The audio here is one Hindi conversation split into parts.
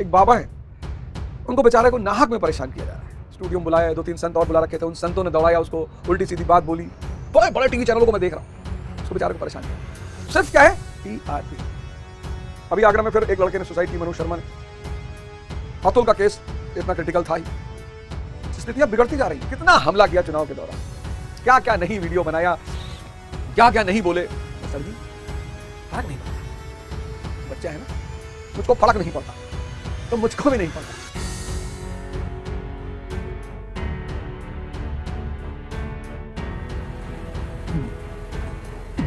एक बाबा है, उनको बेचारे को नाहक में परेशान किया जा रहा है। स्टूडियो में बुलाया, 2-3 संत और बुला रखे थे, उन संतों ने दौड़ाया उसको, उल्टी सीधी बात बोली, बड़े बड़े टीवी चैनलों को मैं देख रहा हूं, उसको बेचारे को परेशान किया। सिर्फ क्या है, टीआरपी। अभी आगरा में फिर एक लड़के ने सुसाइड की, मनोज शर्मा ने। अतुल का केस इतना क्रिटिकल था ही, स्थितियां बिगड़ती जा रही, कितना हमला किया चुनाव के दौरान, क्या क्या नहीं वीडियो बनाया, क्या क्या नहीं बोले। सर जी फर्क नहीं पड़ता, बच्चा है ना, मुझको फर्क नहीं पड़ता, तो मुझको भी नहीं पड़ता।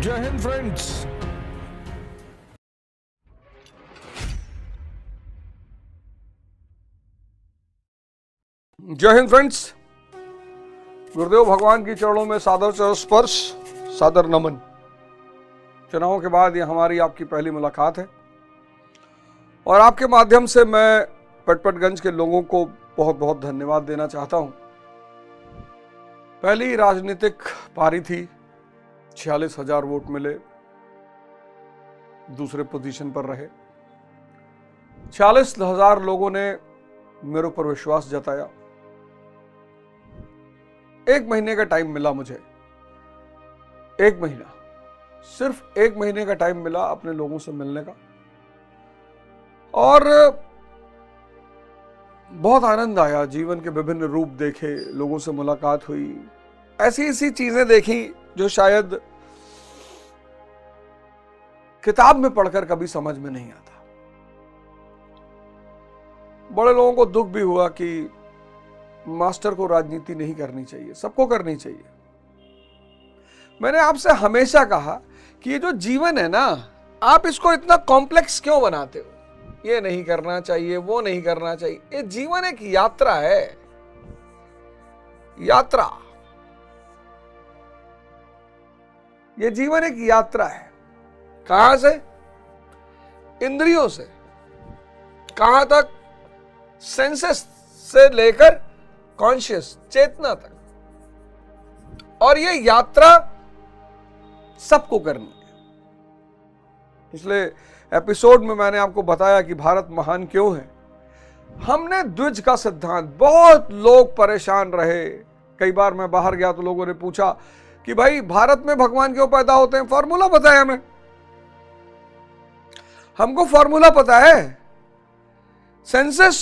जय हिंद फ्रेंड्स। जय हिंद फ्रेंड्स। गुरुदेव भगवान की चरणों में सादर चरण स्पर्श, सादर नमन। चुनाव के बाद ये हमारी आपकी पहली मुलाकात है और आपके माध्यम से मैं पटपटगंज के लोगों को बहुत बहुत धन्यवाद देना चाहता हूं। पहली राजनीतिक पारी थी, 46,000 वोट मिले, दूसरे पोजीशन पर रहे। 46,000 लोगों ने मेरे ऊपर विश्वास जताया। 1 महीने का टाइम मिला मुझे, 1 महीना, सिर्फ 1 महीने का टाइम मिला अपने लोगों से मिलने का, और बहुत आनंद आया। जीवन के विभिन्न रूप देखे, लोगों से मुलाकात हुई, ऐसी ऐसी चीजें देखी जो शायद किताब में पढ़कर कभी समझ में नहीं आता। बड़े लोगों को दुख भी हुआ कि मास्टर को राजनीति नहीं करनी चाहिए, सबको करनी चाहिए। मैंने आपसे हमेशा कहा कि ये जो जीवन है ना, आप इसको इतना कॉम्प्लेक्स क्यों बनाते हो? ये नहीं करना चाहिए, वो नहीं करना चाहिए। ये जीवन एक यात्रा है, यात्रा। ये जीवन एक यात्रा है। कहां से? इंद्रियों से। कहां तक? सेंसेस से लेकर कॉन्शियस, चेतना तक। और ये यात्रा सबको करनी है। पिछले एपिसोड में मैंने आपको बताया कि भारत महान क्यों है। हमने द्विज का सिद्धांत, बहुत लोग परेशान रहे। कई बार मैं बाहर गया तो लोगों ने पूछा कि भाई भारत में भगवान क्यों पैदा होते हैं? फॉर्मूला पता है हमें, हमको फॉर्मूला पता है। सेंसेस,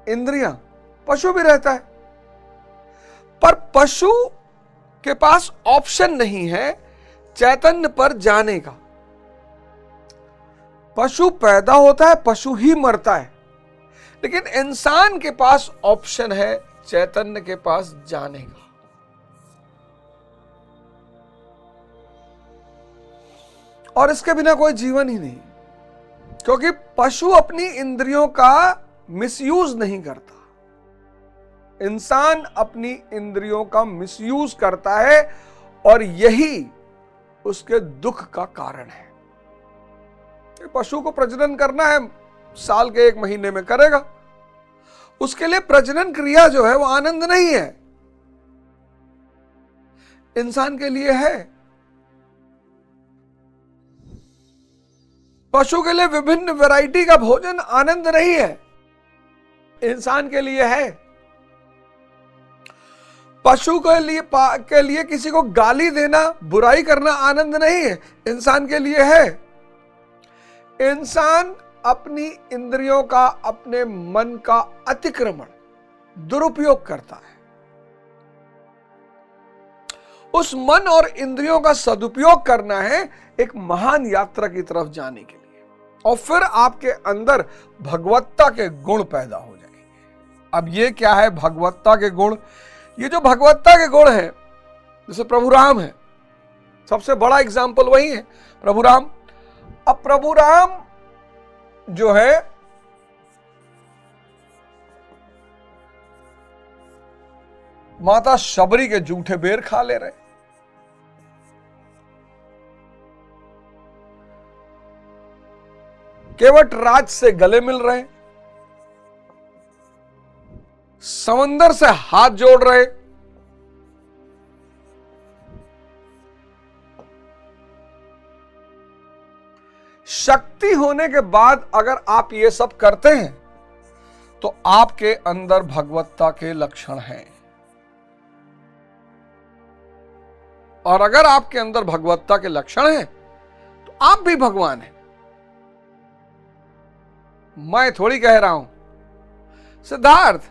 इंद्रियां, पशु भी रहता है, पर पशु के पास ऑप्शन नहीं है चैतन्य पर जाने का। पशु पैदा होता है, पशु ही मरता है, लेकिन इंसान के पास ऑप्शन है चैतन्य के पास जाने का। और इसके बिना कोई जीवन ही नहीं, क्योंकि पशु अपनी इंद्रियों का मिसयूज नहीं करता, इंसान अपनी इंद्रियों का मिसयूज करता है, और यही उसके दुख का कारण है। पशु को प्रजनन करना है, साल के 1 महीने में करेगा। उसके लिए प्रजनन क्रिया जो है वो आनंद नहीं है, इंसान के लिए है। पशु के लिए विभिन्न वैरायटी का भोजन आनंद नहीं है, इंसान के लिए है। पशु के लिए किसी को गाली देना, बुराई करना आनंद नहीं है, इंसान के लिए है। इंसान अपनी इंद्रियों का, अपने मन का अतिक्रमण, दुरुपयोग करता है। उस मन और इंद्रियों का सदुपयोग करना है एक महान यात्रा की तरफ जाने के लिए, और फिर आपके अंदर भगवत्ता के गुण पैदा हो जाएंगे। अब ये क्या है भगवत्ता के गुण? ये जो भगवत्ता के गुण हैं, जैसे प्रभु राम है, सबसे बड़ा एग्जाम्पल वही है, प्रभु राम। अब प्रभु राम जो है माता शबरी के जूठे बेर खा ले रहे, केवट राज से गले मिल रहे, समंदर से हाथ जोड़ रहे, शक्ति होने के बाद अगर आप ये सब करते हैं तो आपके अंदर भगवत्ता के लक्षण हैं। और अगर आपके अंदर भगवत्ता के लक्षण हैं तो आप भी भगवान हैं। मैं थोड़ी कह रहा हूं। सिद्धार्थ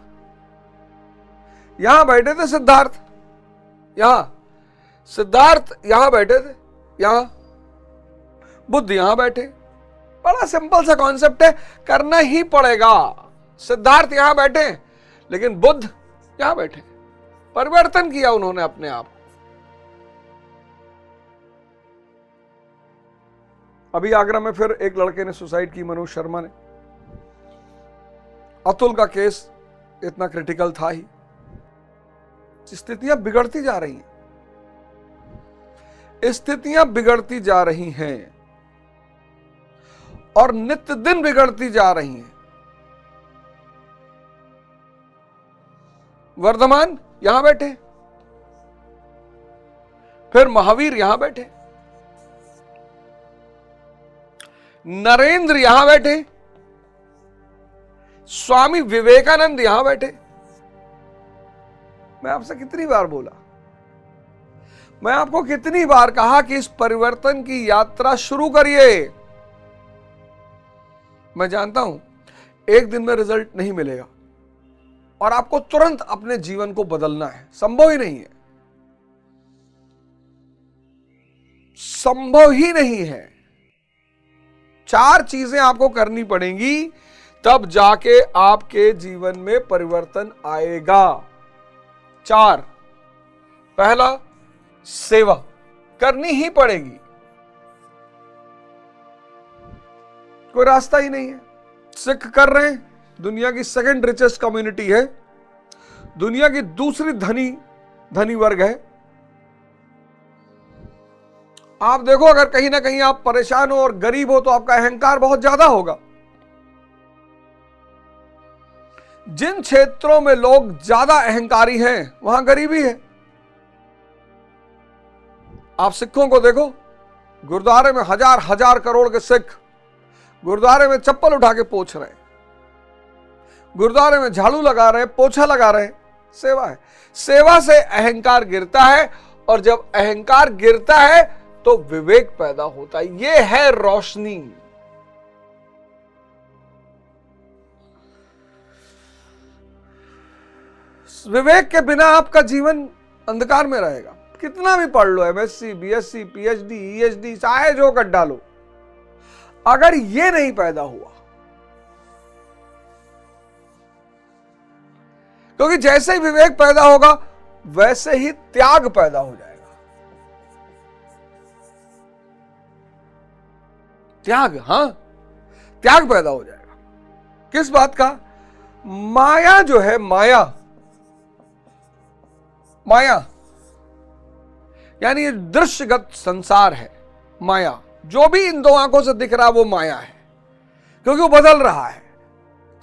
यहां बैठे थे, सिद्धार्थ यहां बैठे थे, यहां बुद्ध यहां बैठे। बड़ा सिंपल सा कॉन्सेप्ट है, करना ही पड़ेगा। सिद्धार्थ यहां बैठे लेकिन बुद्ध यहां बैठे। परिवर्तन किया उन्होंने अपने आप। अभी आगरा में फिर एक लड़के ने सुसाइड की, मनोज शर्मा ने। अतुल का केस इतना क्रिटिकल था ही। स्थितियां बिगड़ती जा रही हैं, स्थितियां बिगड़ती जा रही हैं और नित्य दिन बिगड़ती जा रही हैं। वर्धमान यहां बैठे, फिर महावीर यहां बैठे, नरेंद्र यहां बैठे, स्वामी विवेकानंद यहां बैठे। मैं आपसे कितनी बार बोला, मैं आपको कितनी बार कहा कि इस परिवर्तन की यात्रा शुरू करिए। मैं जानता हूं एक दिन में रिजल्ट नहीं मिलेगा और आपको तुरंत अपने जीवन को बदलना है, संभव ही नहीं है, संभव ही नहीं है। 4 चीजें आपको करनी पड़ेंगी, तब जाके आपके जीवन में परिवर्तन आएगा। 4, पहला, सेवा करनी ही पड़ेगी, कोई रास्ता ही नहीं है। सिख कर रहे हैं, दुनिया की सेकंड रिचेस्ट कम्युनिटी है, दुनिया की दूसरी धनी वर्ग है। आप देखो, अगर कहीं ना कहीं आप परेशान हो और गरीब हो तो आपका अहंकार बहुत ज्यादा होगा। जिन क्षेत्रों में लोग ज्यादा अहंकारी हैं वहां गरीबी है। आप सिखों को देखो, गुरुद्वारे में हजार करोड़ के सिख गुरुद्वारे में चप्पल उठा के पोंछ रहे हैं, गुरुद्वारे में झाड़ू लगा रहे हैं, पोछा लगा रहे हैं। सेवा है। सेवा से अहंकार गिरता है और जब अहंकार गिरता है तो विवेक पैदा होता है। यह है रोशनी। विवेक के बिना आपका जीवन अंधकार में रहेगा। कितना भी पढ़ लो, एमएससी, बीएससी, पीएचडी, ईएचडी, चाहे जो कर डालो, अगर ये नहीं पैदा हुआ, क्योंकि जैसे ही विवेक पैदा होगा वैसे ही त्याग पैदा हो जाएगा। त्याग, हां, त्याग पैदा हो जाएगा। किस बात का? माया जो है, माया यानी ये दृश्यगत संसार है। माया जो भी इन 2 आंखों से दिख रहा है वो माया है, क्योंकि वो बदल रहा है,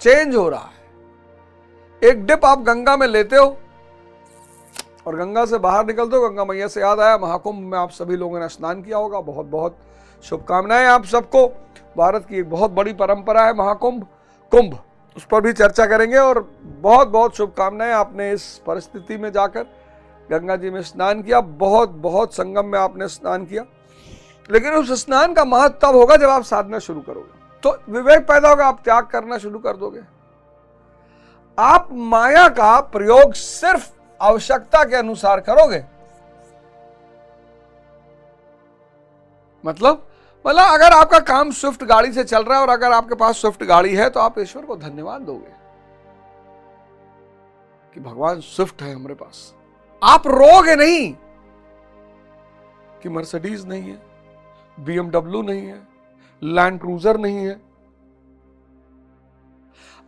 चेंज हो रहा है। एक डिप आप गंगा में लेते हो और गंगा से बाहर निकलते हो। गंगा मैया से याद आया, महाकुंभ में आप सभी लोगों ने स्नान किया होगा। बहुत बहुत शुभकामनाएं आप सबको। भारत की एक बहुत बड़ी परंपरा है महाकुंभ, कुंभ, उस पर भी चर्चा करेंगे। और बहुत बहुत शुभकामनाएं, आपने इस परिस्थिति में जाकर गंगा जी में स्नान किया, बहुत बहुत संगम में आपने स्नान किया। लेकिन उस स्नान का महत्व तब होगा जब आप साधना शुरू करोगे, तो विवेक पैदा होगा, आप त्याग करना शुरू कर दोगे। आप माया का प्रयोग सिर्फ आवश्यकता के अनुसार करोगे। मतलब अगर आपका काम स्विफ्ट गाड़ी से चल रहा है और अगर आपके पास स्विफ्ट गाड़ी है तो आप ईश्वर को धन्यवाद दोगे कि भगवान स्विफ्ट है हमारे पास। आप रोगे नहीं कि मर्सिडीज नहीं है, बीएमडब्ल्यू नहीं है, लैंड क्रूजर नहीं है।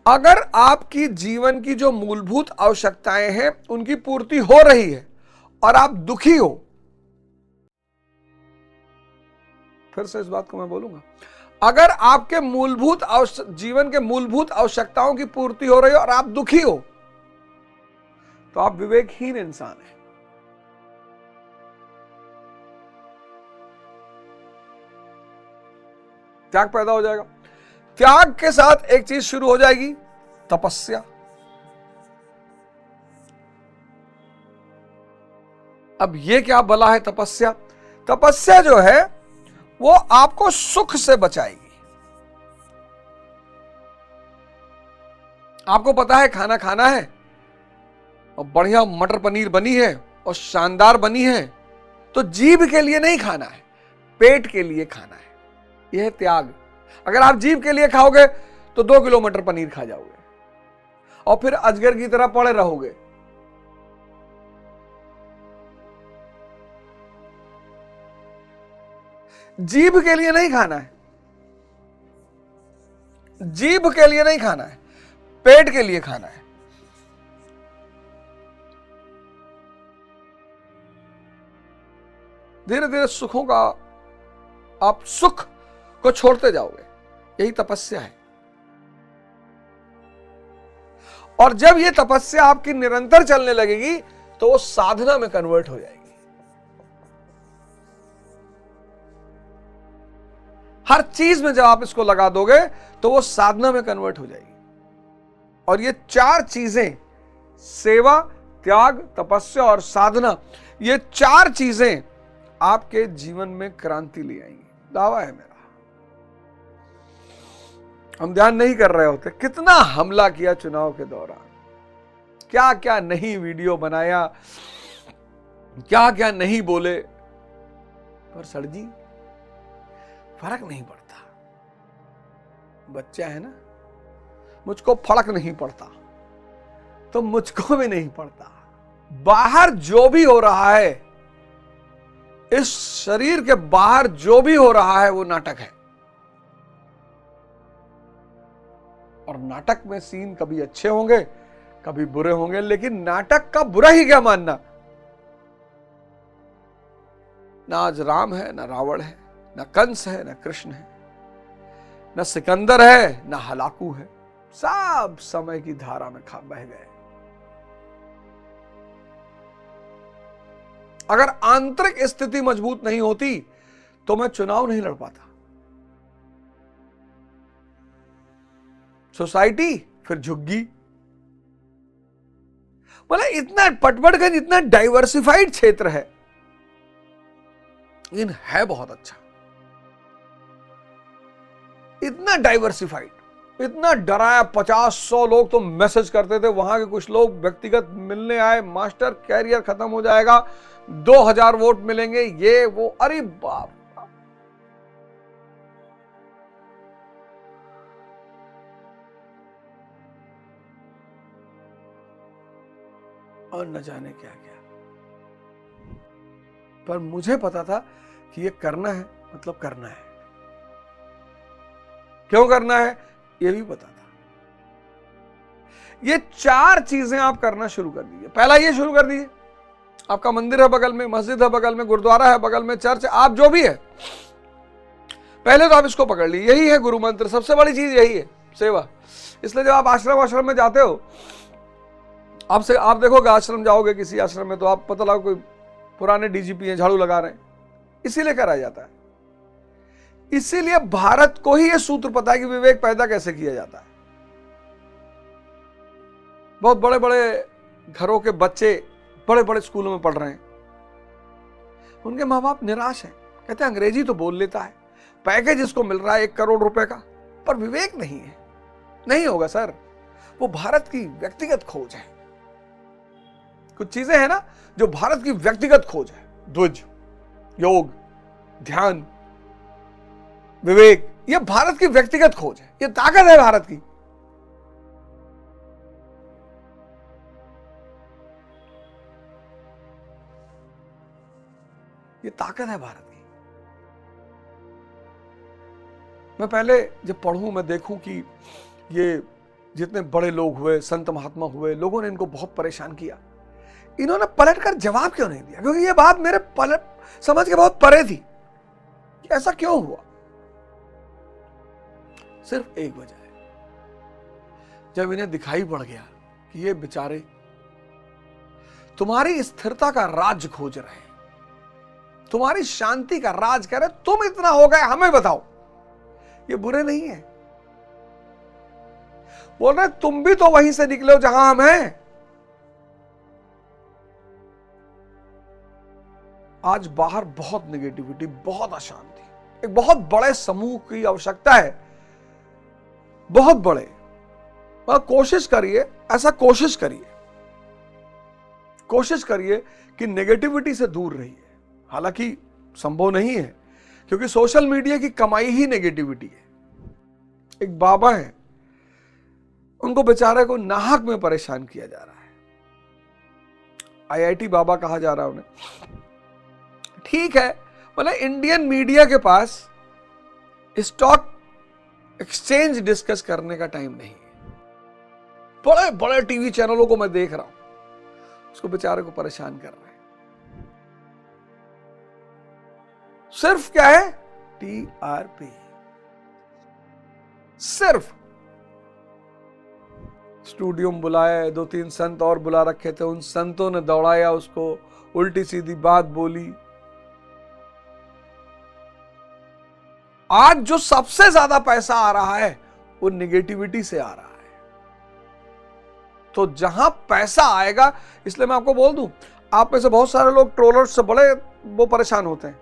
अगर आपकी जीवन की जो मूलभूत आवश्यकताएं हैं उनकी पूर्ति हो रही है और आप दुखी हो, फिर से इस बात को मैं बोलूंगा, अगर आपके जीवन के मूलभूत आवश्यकताओं की पूर्ति हो रही है और आप दुखी हो, तो आप विवेकहीन इंसान हैं। त्याग पैदा हो जाएगा। त्याग के साथ एक चीज शुरू हो जाएगी, तपस्या। अब ये क्या भला है तपस्या? तपस्या जो है वो आपको सुख से बचाएगी। आपको पता है खाना खाना है और बढ़िया मटर पनीर बनी है और शानदार बनी है, तो जीभ के लिए नहीं खाना है, पेट के लिए खाना है। यह है त्याग। अगर आप जीभ के लिए खाओगे तो 2 किलो मटर पनीर खा जाओगे और फिर अजगर की तरह पड़े रहोगे। जीभ के लिए नहीं खाना है, जीभ के लिए नहीं खाना है, पेट के लिए खाना है। धीरे धीरे सुखों का, आप सुख को छोड़ते जाओगे। यही तपस्या है। और जब ये तपस्या आपकी निरंतर चलने लगेगी तो वो साधना में कन्वर्ट हो जाएगी। हर चीज में जब आप इसको लगा दोगे तो वो साधना में कन्वर्ट हो जाएगी। और ये 4 चीजें, सेवा, त्याग, तपस्या और साधना, ये 4 चीजें आपके जीवन में क्रांति ले आएंगी। दावा है मेरा। हम ध्यान नहीं कर रहे होते कितना हमला किया चुनाव के दौरान, क्या क्या नहीं वीडियो बनाया, क्या क्या नहीं बोले, पर सर जी फर्क नहीं पड़ता। बच्चा है ना, मुझको फर्क नहीं पड़ता तो मुझको भी नहीं पड़ता। बाहर जो भी हो रहा है, इस शरीर के बाहर जो भी हो रहा है वो नाटक है। और नाटक में सीन कभी अच्छे होंगे कभी बुरे होंगे, लेकिन नाटक का बुरा ही क्या मानना। ना आज राम है, ना रावण है, ना कंस है, ना कृष्ण है, ना सिकंदर है, ना हलाकू है। सब समय की धारा में बह गए। अगर आंतरिक स्थिति मजबूत नहीं होती तो मैं चुनाव नहीं लड़ पाता। सोसाइटी फिर झुग्गी। बोला इतना पटपटगंज इतना डाइवर्सिफाइड क्षेत्र है, लेकिन है बहुत अच्छा। इतना डाइवर्सिफाइड, इतना डराया। 50-100 लोग तो मैसेज करते थे। वहां के कुछ लोग व्यक्तिगत मिलने आए, मास्टर कैरियर खत्म हो जाएगा, 2000 वोट मिलेंगे, ये वो। अरे बाप, और न जाने क्या क्या। पर मुझे पता था कि ये करना है, मतलब करना है। क्यों करना है ये भी पता था। ये 4 चीजें आप करना शुरू कर दीजिए। पहला ये शुरू कर दीजिए, आपका मंदिर है बगल में, मस्जिद है बगल में, गुरुद्वारा है बगल में, चर्च, आप जो भी है, पहले तो आप इसको पकड़ लीजिए। यही है गुरु मंत्र। सबसे बड़ी चीज यही है, सेवा। इसलिए जब आप आश्रम में जाते हो, आपसे आप देखोगे, आश्रम जाओगे किसी आश्रम में तो आप पता लगा कोई पुराने डीजीपी हैं, झाड़ू लगा रहे हैं, इसीलिए कराया जाता है। इसीलिए भारत को ही यह सूत्र पता है कि विवेक पैदा कैसे किया जाता है। बहुत बड़े बड़े घरों के बच्चे बड़े बड़े स्कूलों में पढ़ रहे हैं, उनके माँ बाप निराश हैं, कहते हैं अंग्रेजी तो बोल लेता है, पैकेज इसको मिल रहा है 1 करोड़ रुपए का, पर विवेक नहीं है। नहीं होगा सर, वो भारत की व्यक्तिगत खोज है। कुछ चीजें हैं ना जो भारत की व्यक्तिगत खोज है, द्विज, योग, ध्यान, विवेक, ये भारत की व्यक्तिगत खोज है। ये ताकत है भारत की। ये ताकत है भारत की। मैं पहले जब पढ़ूं, मैं देखूं कि ये जितने बड़े लोग हुए, संत महात्मा हुए, लोगों ने इनको बहुत परेशान किया, इन्होंने पलटकर जवाब क्यों नहीं दिया? क्योंकि ये बात मेरे समझ के बहुत परे थी कि ऐसा क्यों हुआ। सिर्फ एक वजह है, जब इन्हें दिखाई पड़ गया कि ये बेचारे तुम्हारी स्थिरता का राज खोज रहे हैं, तुम्हारी शांति का राज कह रहे, तुम इतना हो गए, हमें बताओ ये बुरे नहीं है। बोल रहे तुम भी तो वहीं से निकले हो जहां हम हैं। आज बाहर बहुत नेगेटिविटी, बहुत अशांति, एक बहुत बड़े समूह की आवश्यकता है, बहुत बड़े। और कोशिश करिए, ऐसा कोशिश करिए कि नेगेटिविटी से दूर रहिए। हालांकि संभव नहीं है, क्योंकि सोशल मीडिया की कमाई ही नेगेटिविटी है। एक बाबा है, उनको बेचारे को नाहक में परेशान किया जा रहा है। आईआईटी बाबा कहा जा रहा है उन्हें। ठीक है, मतलब इंडियन मीडिया के पास स्टॉक एक्सचेंज डिस्कस करने का टाइम नहीं है। बड़े बड़े टीवी चैनलों को मैं देख रहा हूं, उसको बेचारे को परेशान कर रहे हैं। सिर्फ क्या है? टीआरपी। सिर्फ स्टूडियो में बुलाए, 2-3 संत और बुला रखे थे, उन संतों ने दौड़ाया उसको, उल्टी सीधी बात बोली। आज जो सबसे ज्यादा पैसा आ रहा है वो नेगेटिविटी से आ रहा है। तो जहां पैसा आएगा, इसलिए मैं आपको बोल दूं, आप में से बहुत सारे लोग ट्रोलर्स से बड़े वो परेशान होते हैं,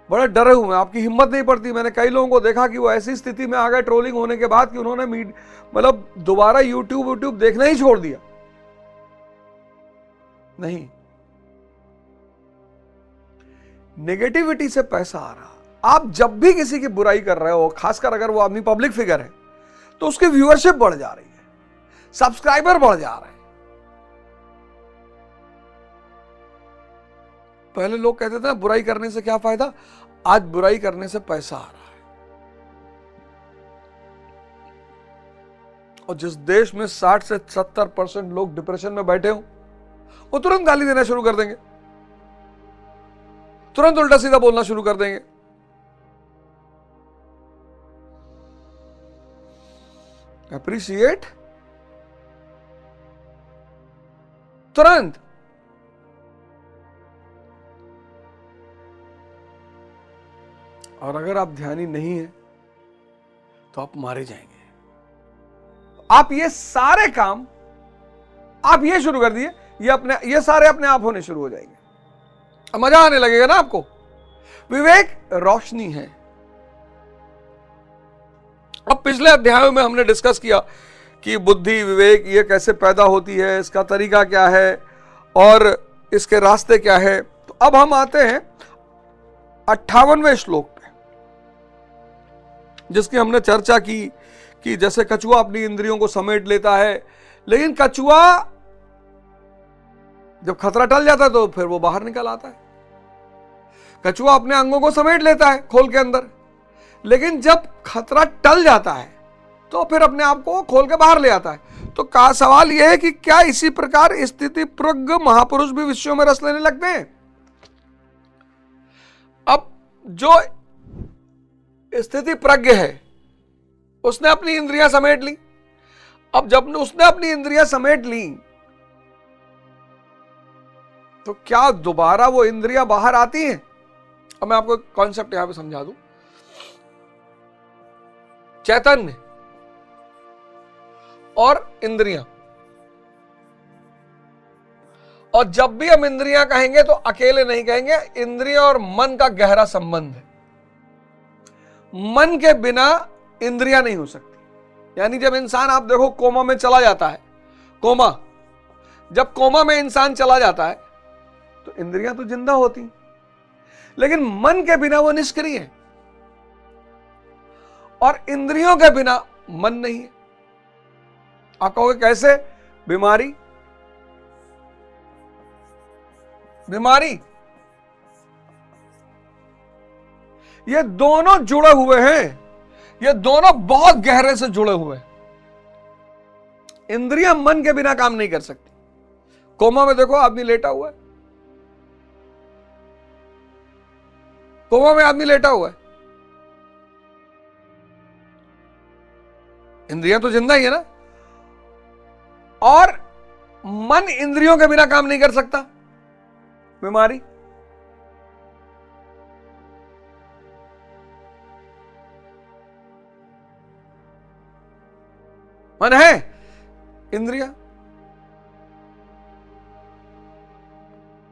बड़े डरे हुए हैं, आपकी हिम्मत नहीं पड़ती। मैंने कई लोगों को देखा कि वो ऐसी स्थिति में आ गए ट्रोलिंग होने के बाद कि उन्होंने मतलब दोबारा यूट्यूब देखना ही छोड़ दिया। नहीं, नेगेटिविटी से पैसा आ रहा। आप जब भी किसी की बुराई कर रहे हो, खासकर अगर वो आदमी पब्लिक फिगर है, तो उसकी व्यूअरशिप बढ़ जा रही है, सब्सक्राइबर बढ़ जा रहे हैं। पहले लोग कहते थे बुराई करने से क्या फायदा, आज बुराई करने से पैसा आ रहा है। और जिस देश में 60 से 70% लोग डिप्रेशन में बैठे हो, वो तुरंत गाली देना शुरू कर देंगे, तुरंत उल्टा सीधा बोलना शुरू कर देंगे। अप्रिशिएट तुरंत। और अगर आप ध्यानी नहीं है तो आप मारे जाएंगे। आप ये सारे काम आप ये शुरू कर दिए, ये सारे अपने आप होने शुरू हो जाएंगे, मजा आने लगेगा ना आपको। विवेक रोशनी है। अब पिछले अध्यायों में हमने डिस्कस किया कि बुद्धि, विवेक ये कैसे पैदा होती है, इसका तरीका क्या है और इसके रास्ते क्या है। तो अब हम आते हैं 58वें श्लोक पे, जिसकी हमने चर्चा की कि जैसे कछुआ अपनी इंद्रियों को समेट लेता है, लेकिन कछुआ जब खतरा टल जाता है तो फिर वो बाहर निकल आता है। कछुआ अपने अंगों को समेट लेता है खोल के अंदर, लेकिन जब खतरा टल जाता है तो फिर अपने आप को खोल के बाहर ले आता है। तो का सवाल यह है कि क्या इसी प्रकार स्थिति प्रज्ञ महापुरुष भी विषयों में रस लेने लगते हैं? अब जो स्थिति प्रज्ञ है उसने अपनी इंद्रियां समेट ली। अब जब उसने अपनी इंद्रियां समेट ली तो क्या दोबारा वो इंद्रियां बाहर आती हैं? अब मैं आपको कॉन्सेप्ट यहां पे समझा दूं। चैतन्य और इंद्रियां, और जब भी हम इंद्रियां कहेंगे तो अकेले नहीं कहेंगे, इंद्रियां और मन का गहरा संबंध है। मन के बिना इंद्रियां नहीं हो सकती। यानी जब इंसान, आप देखो, कोमा में चला जाता है, जब कोमा में इंसान चला जाता है तो इंद्रियां तो जिंदा होती, लेकिन मन के बिना वो निष्क्रिय है, और इंद्रियों के बिना मन नहीं है। आप कहोगे कैसे? बीमारी, ये दोनों जुड़े हुए हैं, ये दोनों बहुत गहरे से जुड़े हुए हैं। इंद्रियां मन के बिना काम नहीं कर सकती। कोमा में देखो, आदमी लेटा हुआ है, कोमा में आदमी लेटा हुआ है, इंद्रियां तो जिंदा ही है ना। और मन इंद्रियों के बिना काम नहीं कर सकता, बीमारी। मन है, इंद्रिया।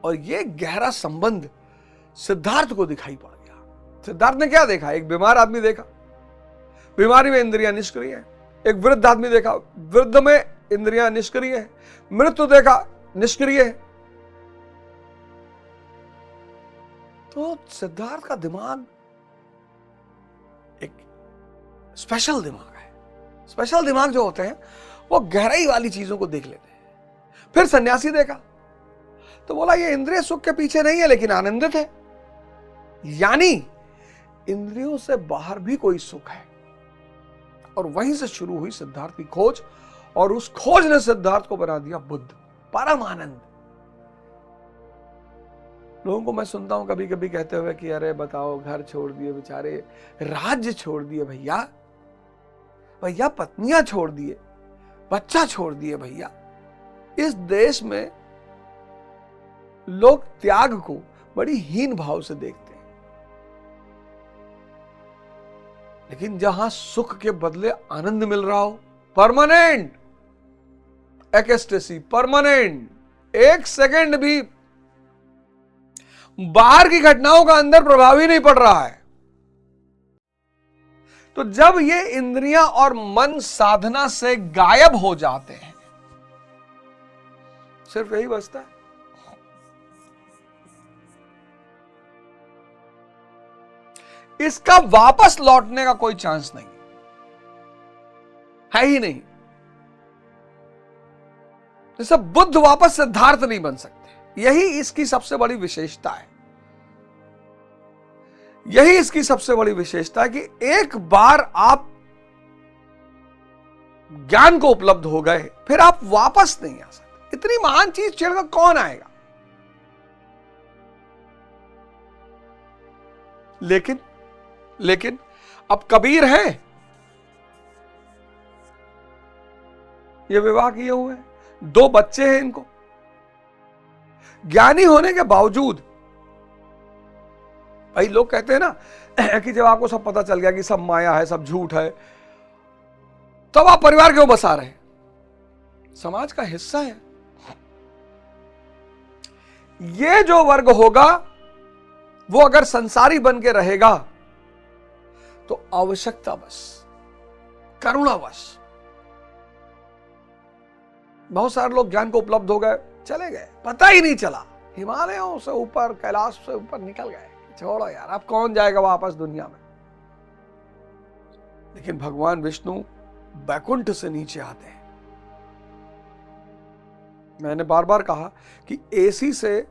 और ये गहरा संबंध सिद्धार्थ को दिखाई पड़ गया। सिद्धार्थ ने क्या देखा? एक बीमार आदमी देखा, बीमारी में इंद्रियां निष्क्रिय है। एक वृद्ध आदमी देखा, वृद्ध में इंद्रियां निष्क्रिय है। मृत्यु देखा, निष्क्रिय है। तो सिद्धार्थ का दिमाग एक स्पेशल दिमाग है। स्पेशल दिमाग जो होते हैं वो गहराई वाली चीजों को देख लेते हैं। फिर सन्यासी देखा तो बोला ये इंद्रिय सुख के पीछे नहीं है लेकिन आनंदित है, यानी इंद्रियों से बाहर भी कोई सुख है। और वहीं से शुरू हुई सिद्धार्थ की खोज, और उस खोज ने सिद्धार्थ को बना दिया बुद्ध, परम आनंद। लोगों को मैं सुनता हूं कभी कभी कहते हुए कि अरे बताओ, घर छोड़ दिए बेचारे, राज्य छोड़ दिए भैया, भैया पत्नियां छोड़ दिए, बच्चा छोड़ दिए भैया। इस देश में लोग त्याग को बड़ी हीन भाव से देखते हैं, लेकिन जहां सुख के बदले आनंद मिल रहा हो, परमानेंट एक्सटेसी, परमानेंट, एक सेकंड भी बाहर की घटनाओं का अंदर प्रभाव ही नहीं पड़ रहा है। तो जब ये इंद्रियां और मन साधना से गायब हो जाते हैं, सिर्फ यही बचता है, इसका वापस लौटने का कोई चांस नहीं है ही नहीं। जैसे बुद्ध वापस सिद्धार्थ नहीं बन सकते, यही इसकी सबसे बड़ी विशेषता है। यही इसकी सबसे बड़ी विशेषता है कि एक बार आप ज्ञान को उपलब्ध हो गए, फिर आप वापस नहीं आ सकते। इतनी महान चीज छेड़कर कौन आएगा? लेकिन अब कबीर है, ये विवाह किए हुए हैं, 2 बच्चे हैं इनको, ज्ञानी होने के बावजूद। भाई लोग कहते हैं ना कि जब आपको सब पता चल गया कि सब माया है, सब झूठ है, तब आप परिवार क्यों बसा रहे हैं? समाज का हिस्सा है। ये जो वर्ग होगा वो अगर संसारी बन के रहेगा तो आवश्यकतावश, करुणावश, बहुत सारे लोग ज्ञान को उपलब्ध हो गए, चले गए, पता ही नहीं चला, हिमालयों से ऊपर, कैलाश से ऊपर निकल गए। छोड़ो यार, अब कौन जाएगा वापस दुनिया में? लेकिन भगवान विष्णु बैकुंठ से नीचे आते हैं। मैंने बार बार कहा कि एसी से,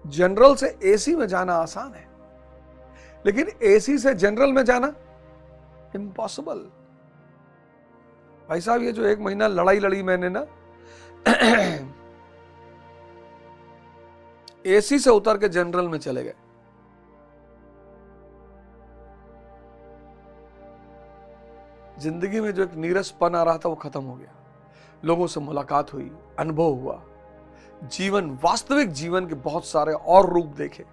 जनरल से एसी में जाना आसान है, लेकिन एसी से जनरल में जाना इम्पॉसिबल। भाई साहब, ये जो 1 महीना लड़ाई लड़ी मैंने ना, एसी से उतर के जनरल में चले गए। जिंदगी में जो एक नीरसपन आ रहा था वो खत्म हो गया। लोगों से मुलाकात हुई, अनुभव हुआ, जीवन, वास्तविक जीवन के बहुत सारे और रूप देखे।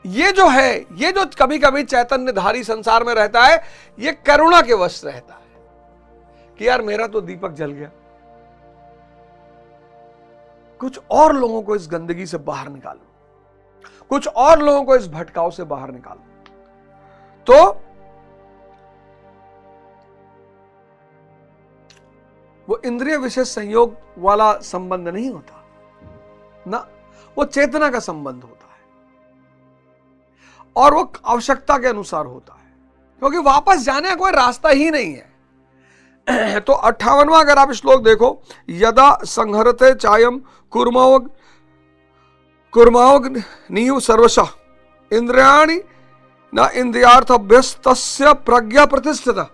ये जो है, ये जो कभी कभी चैतन्यधारी संसार में रहता है, ये करुणा के वश रहता है कि यार मेरा तो दीपक जल गया, कुछ और लोगों को इस गंदगी से बाहर निकालो, कुछ और लोगों को इस भटकाव से बाहर निकालो। तो वो इंद्रिय विशेष संयोग वाला संबंध नहीं होता ना, वो चेतना का संबंध होता है, और वो आवश्यकता के अनुसार होता है, क्योंकि वापस जाने का कोई रास्ता ही नहीं है। तो 58वां अगर आप श्लोक देखो, यदा संहरते चायम कुर्मावग नीयु सर्वशः इंद्रियाणि न इंद्रियार्थ अभ्यस्तस्य प्रज्ञा प्रतिष्ठिता।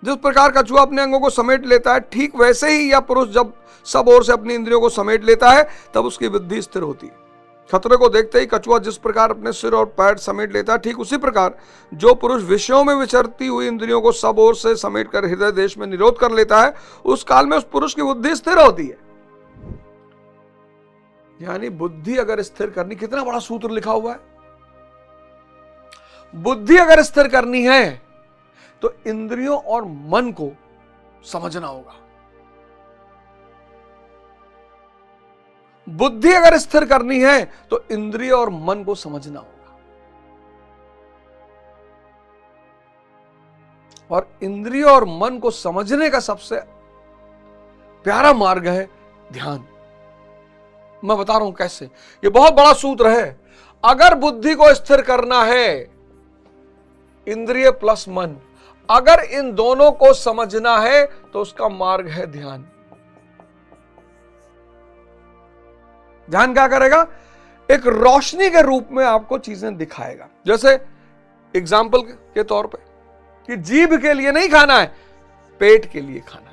जिस प्रकार कछुआ अपने अंगों को समेट लेता है, ठीक वैसे ही यह पुरुष जब सब ओर से अपनी इंद्रियों को समेट लेता है तब उसकी बुद्धि स्थिर होती है। खतरे को देखते ही कछुआ जिस प्रकार अपने सिर और पैर समेट लेता है, ठीक उसी प्रकार जो पुरुष विषयों में विचरती हुई इंद्रियों को सब ओर से समेट कर हृदय देश में निरोध कर लेता है, उस काल में उस पुरुष की बुद्धि स्थिर होती है। यानी बुद्धि अगर स्थिर करनी, कितना बड़ा सूत्र लिखा हुआ है। बुद्धि अगर स्थिर करनी है तो इंद्रियों और मन को समझना होगा। बुद्धि अगर स्थिर करनी है तो इंद्रिय और मन को समझना होगा, और इंद्रिय और मन को समझने का सबसे प्यारा मार्ग है ध्यान। मैं बता रहा हूं कैसे, ये बहुत बड़ा सूत्र है। अगर बुद्धि को स्थिर करना है, इंद्रिय प्लस मन, अगर इन दोनों को समझना है तो उसका मार्ग है ध्यान। ध्यान क्या करेगा? एक रोशनी के रूप में आपको चीजें दिखाएगा। जैसे एग्जाम्पल के तौर पे कि जीभ के लिए नहीं खाना है, पेट के लिए खाना है।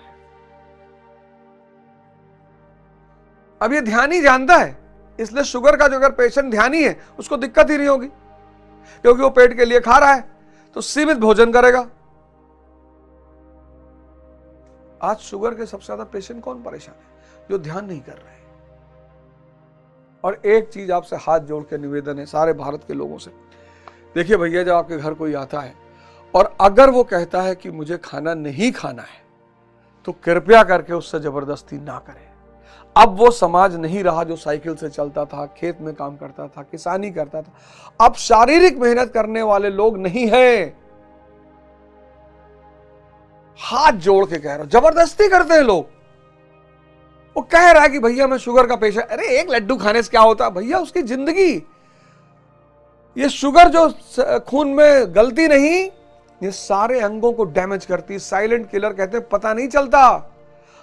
अब ये ध्यानी जानता है, इसलिए शुगर का जो अगर पेशेंट ध्यानी है उसको दिक्कत ही नहीं होगी, क्योंकि वो पेट के लिए खा रहा है तो सीमित भोजन करेगा। आज शुगर के सबसे ज्यादा पेशेंट कौन परेशान है? जो ध्यान नहीं कर रहे हैं। और एक चीज आपसे हाथ जोड़ के निवेदन है सारे भारत के लोगों से, देखिए भैया, जब आपके घर कोई आता है और अगर वो कहता है कि मुझे खाना नहीं खाना है, तो कृपया करके उससे जबरदस्ती ना करें। अब वो समाज नहीं रहा जो साइकिल से चलता था, खेत में काम करता था, किसानी करता था। अब शारीरिक मेहनत करने वाले लोग नहीं हैं। हाथ जोड़ के कह रहा हूं, जबरदस्ती करते हैं लोग। वो कह रहा है कि भैया मैं शुगर का पेशेंट, अरे एक लड्डू खाने से क्या होता है भैया? उसकी जिंदगी, ये शुगर जो खून में गलती नहीं, ये सारे अंगों को डैमेज करती है। साइलेंट किलर कहते हैं, पता नहीं चलता।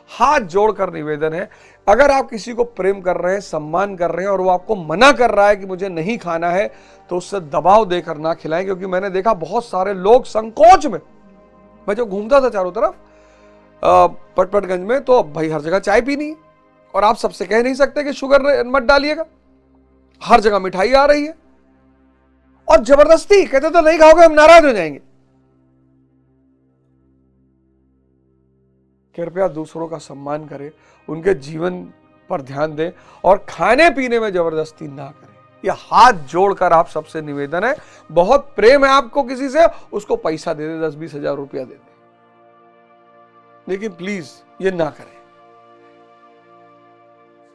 हाथ जोड़कर निवेदन है, अगर आप किसी को प्रेम कर रहे हैं, सम्मान कर रहे हैं, और वो आपको मना कर रहा है कि मुझे नहीं खाना है, तो उससे दबाव देकर ना खिलाएं। क्योंकि मैंने देखा बहुत सारे लोग संकोच में, मैं जो घूमता था चारों तरफ पटपटगंज में, तो भाई हर जगह चाय पीनी है, और आप सबसे कह नहीं सकते कि शुगर मत डालिएगा। हर जगह मिठाई आ रही है और जबरदस्ती कहते तो नहीं खाओगे, हम नाराज हो जाएंगे। कृपया दूसरों का सम्मान करें, उनके जीवन पर ध्यान दें, और खाने पीने में जबरदस्ती ना करें। यह हाथ जोड़कर आप सबसे निवेदन है। बहुत प्रेम है आपको किसी से, उसको पैसा दे दे, 10-20 हजार रुपया दे दे, लेकिन प्लीज ये ना करें।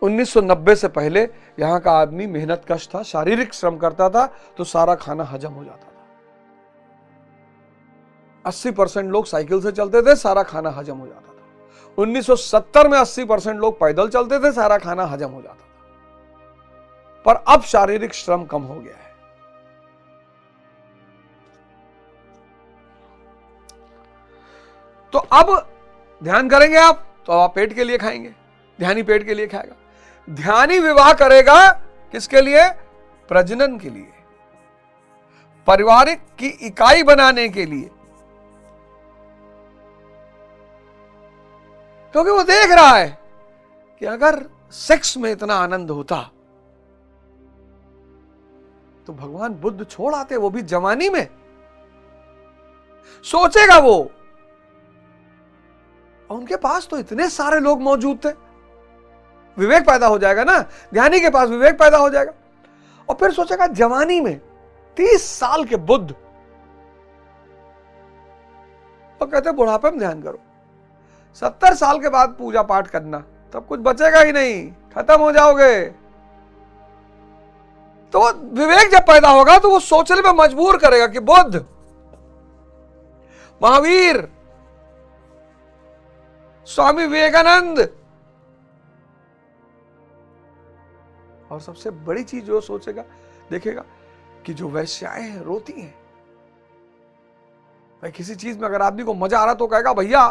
1990 से पहले यहां का आदमी मेहनत कश था, शारीरिक श्रम करता था, तो सारा खाना हजम हो जाता था। 80% लोग साइकिल से चलते थे, सारा खाना हजम हो जाता था। 1970 में 80% लोग पैदल चलते थे, सारा खाना हजम हो जाता था। पर अब शारीरिक श्रम कम हो गया है। तो अब ध्यान करेंगे आप, तो आप पेट के लिए खाएंगे, ध्यानी पेट के लिए खाएगा। ध्यानी विवाह करेगा किसके लिए? प्रजनन के लिए, पारिवारिक की इकाई बनाने के लिए, क्योंकि वो देख रहा है कि अगर सेक्स में इतना आनंद होता तो भगवान बुद्ध छोड़ आते, वो भी जवानी में। सोचेगा वो, उनके पास तो इतने सारे लोग मौजूद थे। विवेक पैदा हो जाएगा ना, ध्यानी के पास विवेक पैदा हो जाएगा। और फिर सोचेगा जवानी में 30 साल के बुद्ध, और कहते बुढ़ापे में ध्यान करो, 70 साल के बाद पूजा पाठ करना, तब कुछ बचेगा ही नहीं, खत्म हो जाओगे। तो विवेक जब पैदा होगा तो वो सोचने में मजबूर करेगा कि बुद्ध, महावीर, स्वामी विवेकानंद, और सबसे बड़ी चीज जो सोचेगा, देखेगा कि जो वैश्याएं हैं रोती हैं। भाई किसी चीज में अगर आदमी को मजा आ रहा तो कहेगा भैया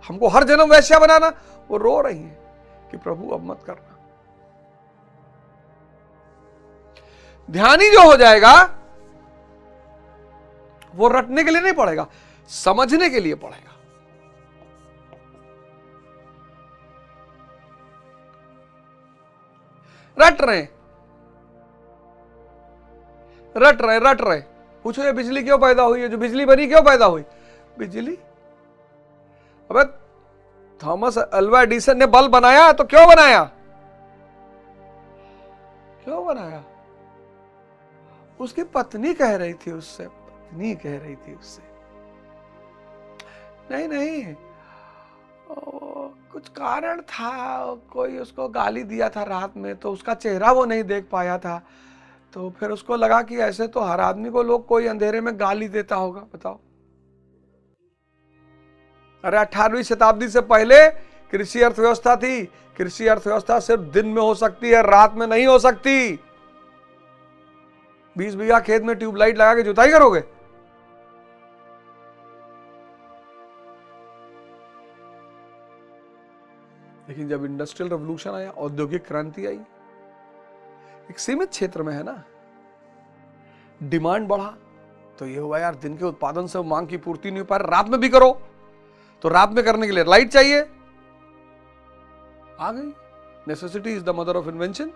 हमको हर जन्म वैश्या बनाना। वो रो रही हैं कि प्रभु अब मत करना। ध्यानी जो हो जाएगा वो रटने के लिए नहीं पढ़ेगा, समझने के लिए पढ़ेगा। रट रहे, पूछो ये बिजली क्यों पैदा हुई है? जो बिजली बनी क्यों पैदा हुई? बिजली, अबे थॉमस अल्वा एडिसन ने बल्ब बनाया तो क्यों बनाया? क्यों बनाया? उसकी पत्नी कह रही थी उससे पत्नी कह रही थी उससे, नहीं नहीं कुछ कारण था, कोई उसको गाली दिया था रात में, तो उसका चेहरा वो नहीं देख पाया था, तो फिर उसको लगा कि ऐसे तो हर आदमी को लोग कोई अंधेरे में गाली देता होगा। बताओ, अरे 18वीं शताब्दी से पहले कृषि अर्थव्यवस्था थी। कृषि अर्थव्यवस्था सिर्फ दिन में हो सकती है, रात में नहीं हो सकती। 20 बीघा खेत में ट्यूबलाइट लगा के जुताई करोगे? लेकिन जब इंडस्ट्रियल रेवोल्यूशन आया, औद्योगिक क्रांति आई, एक सीमित क्षेत्र में है ना, डिमांड बढ़ा, तो ये हुआ यार दिन के उत्पादन से मांग की पूर्ति नहीं हो पा रही, रात में भी करो, तो रात में करने के लिए लाइट चाहिए, आ गई। Necessity is the mother of invention.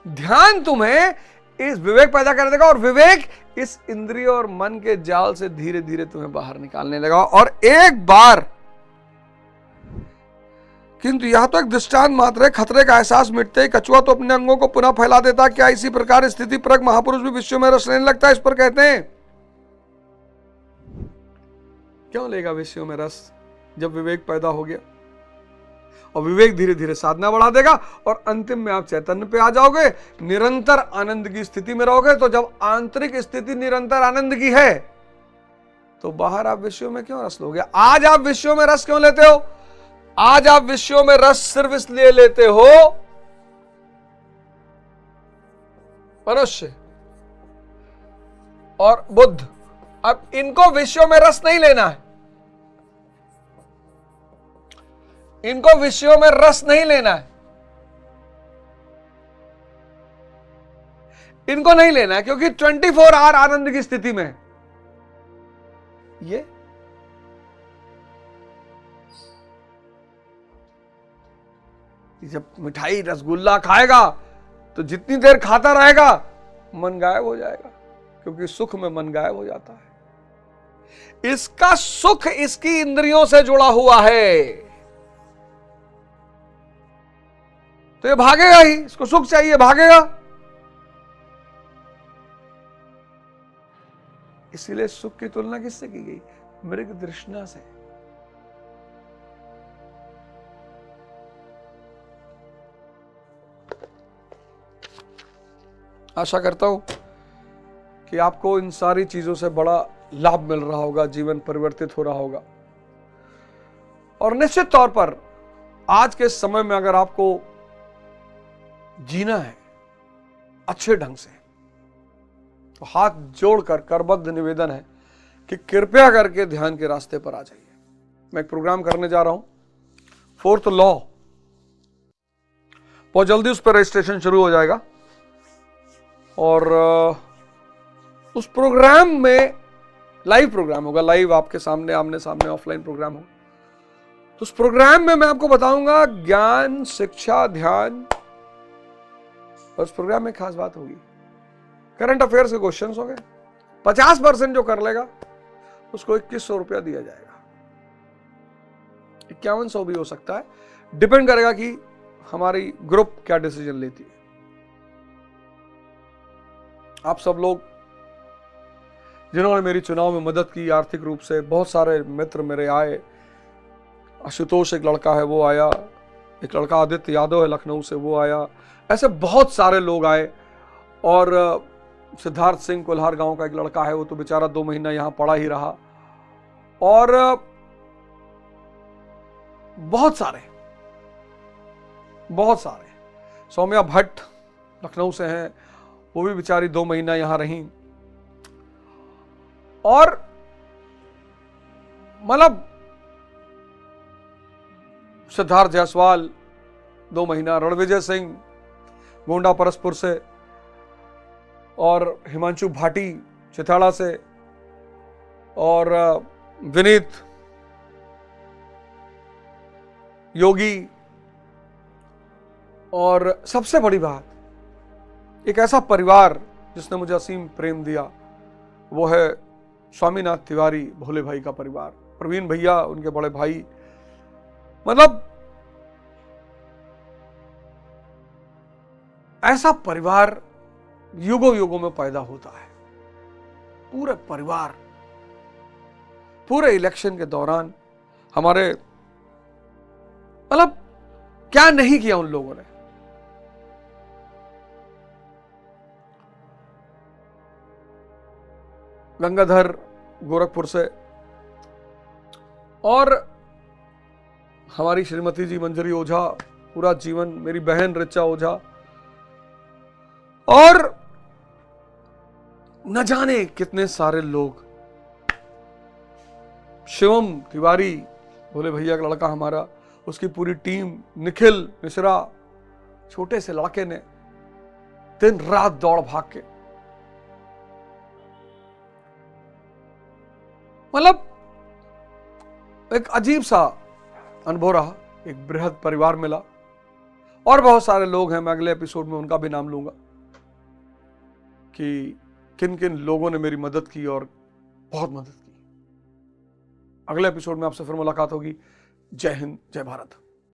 ध्यान तुम्हें इस विवेक पैदा कर देगा, और विवेक इस इंद्रिय और मन के जाल से धीरे धीरे तुम्हें बाहर निकालने लगा। और एक बार, किंतु यह तो एक दृष्टांत मात्र है, खतरे का एहसास मिटते ही कछुआ तो अपने अंगों को पुनः फैला देता। क्या इसी प्रकार स्थिति परक महापुरुष भी विश्व में रस लेने लगता है? इस पर कहते हैं, क्यों लेगा विश्व में रस जब विवेक पैदा हो गया? और विवेक धीरे धीरे साधना बढ़ा देगा, और अंतिम में आप चैतन्य पे आ जाओगे, निरंतर आनंद की स्थिति में रहोगे। तो जब आंतरिक स्थिति निरंतर आनंद की है, तो बाहर आप विश्व में क्यों रस लोगे? आज आप विश्व में रस क्यों लेते हो? आज आप विश्व में रस सिर्फ इसलिए लेते हो, मनुष्य और बुद्ध, अब इनको विश्व में रस नहीं लेना है, इनको विषयों में रस नहीं लेना है, इनको नहीं लेना है, क्योंकि 24 आवर आनंद की स्थिति में ये जब मिठाई रसगुल्ला खाएगा तो जितनी देर खाता रहेगा मन गायब हो जाएगा, क्योंकि सुख में मन गायब हो जाता है। इसका सुख इसकी इंद्रियों से जुड़ा हुआ है, तो ये भागेगा ही, इसको सुख चाहिए, भागेगा। इसीलिए सुख की तुलना किससे की गई? मृग तृष्णा से। आशा करता हूं कि आपको इन सारी चीजों से बड़ा लाभ मिल रहा होगा, जीवन परिवर्तित हो रहा होगा। और निश्चित तौर पर आज के समय में अगर आपको जीना है अच्छे ढंग से, तो हाथ जोड़कर करबद्ध निवेदन है कि कृपया करके ध्यान के रास्ते पर आ जाइए। मैं एक प्रोग्राम करने जा रहा हूं, 4th लॉ, बहुत जल्दी उस पर रजिस्ट्रेशन शुरू हो जाएगा। और उस प्रोग्राम में लाइव प्रोग्राम होगा, लाइव आपके सामने आमने सामने ऑफलाइन प्रोग्राम होगा। तो उस प्रोग्राम में मैं आपको बताऊंगा ज्ञान, शिक्षा, ध्यान। और उस प्रोग्राम में खास बात होगी, करंट अफेयर्स के क्वेश्चंस होंगे। 50% जो कर लेगा उसको 2100 रुपया दिया जाएगा, 5100 भी हो सकता है, डिपेंड करेगा कि हमारी ग्रुप क्या डिसीजन लेती है। आप सब लोग जिन्होंने मेरी चुनाव में मदद की आर्थिक रूप से, बहुत सारे मित्र मेरे आए, आशुतोष एक लड़का है वो आया, एक लड़का आदित्य यादव है लखनऊ से वो आया, ऐसे बहुत सारे लोग आए। और सिद्धार्थ सिंह कोल्हार गांव का एक लड़का है, वो तो बेचारा 2 महीना यहां पड़ा ही रहा। और बहुत सारे सौम्या भट्ट लखनऊ से हैं, वो भी बेचारी 2 महीना यहां रही। और मतलब सिद्धार्थ जायसवाल 2 महीना, रणविजय सिंह गोंडा परसपुर से, और हिमांशु भाटी चिथाड़ा से, और विनीत योगी। और सबसे बड़ी बात, एक ऐसा परिवार जिसने मुझे असीम प्रेम दिया, वो है स्वामीनाथ तिवारी भोले भाई का परिवार, प्रवीण भैया उनके बड़े भाई। मतलब ऐसा परिवार युगों युगों में पैदा होता है। पूरे परिवार, पूरे इलेक्शन के दौरान हमारे, मतलब क्या नहीं किया उन लोगों ने। गंगाधर गोरखपुर से, और हमारी श्रीमती जी मंजरी ओझा, पूरा जीवन, मेरी बहन रिचा ओझा, और न जाने कितने सारे लोग, शिवम तिवारी, भोले भैया का लड़का हमारा, उसकी पूरी टीम, निखिल मिश्रा, छोटे से लड़के ने दिन रात दौड़ भाग के, मतलब एक अजीब सा अनुभव रहा। एक बृहद परिवार मिला, और बहुत सारे लोग हैं, मैं अगले एपिसोड में उनका भी नाम लूंगा कि किन किन लोगों ने मेरी मदद की और बहुत मदद की। अगले एपिसोड में आपसे फिर मुलाकात होगी। जय हिंद, जय भारत।